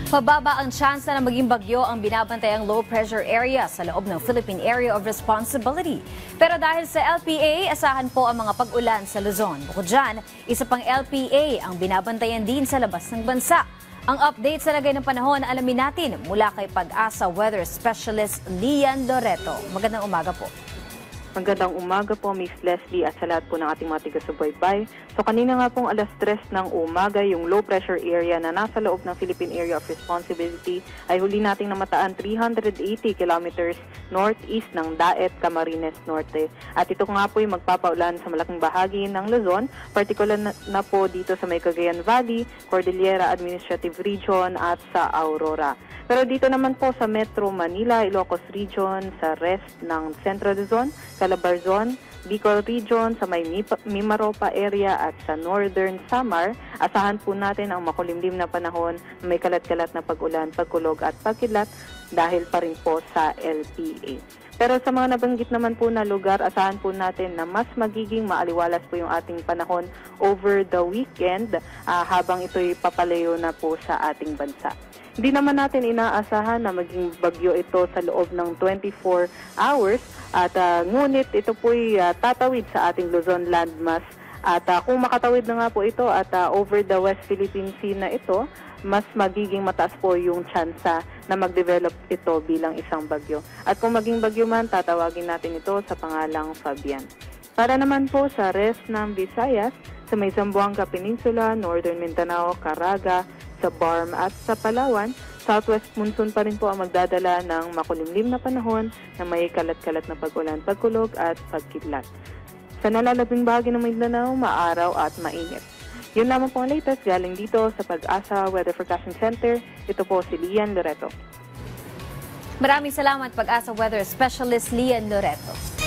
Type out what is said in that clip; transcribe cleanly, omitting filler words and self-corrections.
Mababa ang tsansa na maging bagyo ang binabantayang low pressure area sa loob ng Philippine Area of Responsibility. Pero dahil sa LPA, asahan po ang mga pag-ulan sa Luzon. Bukod dyan, isa pang LPA ang binabantayan din sa labas ng bansa. Ang update sa lagay ng panahon alamin natin mula kay Pag-asa Weather Specialist Lian Loreto. Magandang umaga po. Magandang umaga po, Miss Leslie, at sa lahat po ng ating mga taga-subaybay. So kanina nga pong alas 3 ng umaga, yung low pressure area na nasa loob ng Philippine Area of Responsibility ay huli nating namataan 380 kilometers northeast ng Daet, Camarines Norte. At ito nga po yung magpapaulan sa malaking bahagi ng Luzon, particular na po dito sa may Cagayan Valley, Cordillera Administrative Region at sa Aurora. Pero dito naman po sa Metro Manila, Ilocos Region, sa rest ng Central Luzon, Calabarzon, Bicol Region, sa may Mimaropa area at sa Northern Samar, asahan po natin ang makulimlim na panahon, may kalat-kalat na pag-ulan, pagkulog at pagkidlat dahil pa rin po sa LPA. Pero sa mga nabanggit naman po na lugar, asahan po natin na mas magiging maaliwalas po yung ating panahon over the weekend habang ito'y papalayo na po sa ating bansa. Hindi naman natin inaasahan na maging bagyo ito sa loob ng 24 hours at ngunit ito po'y tatawid sa ating Luzon landmass at kung makatawid na nga po ito at over the West Philippine Sea na ito, mas magiging mataas po yung tsansa na mag-develop ito bilang isang bagyo. At kung maging bagyo man, tatawagin natin ito sa pangalang Fabian. Para naman po sa rest ng Visayas, sa may Zamboanga Peninsula, Northern Mindanao, Caraga, sa Barm at sa Palawan, southwest monsoon pa rin po ang magdadala ng makulimlim na panahon na may kalat-kalat na pag-ulan, pagkulog at pagkidlat. Sa nalalabing bahagi ng Mindanao, maaraw at mainit. Yun lamang po ang latest galing dito sa Pag-asa Weather Forecasting Center. Ito po si Lian Loreto. Maraming salamat Pag-asa Weather Specialist Lian Loreto.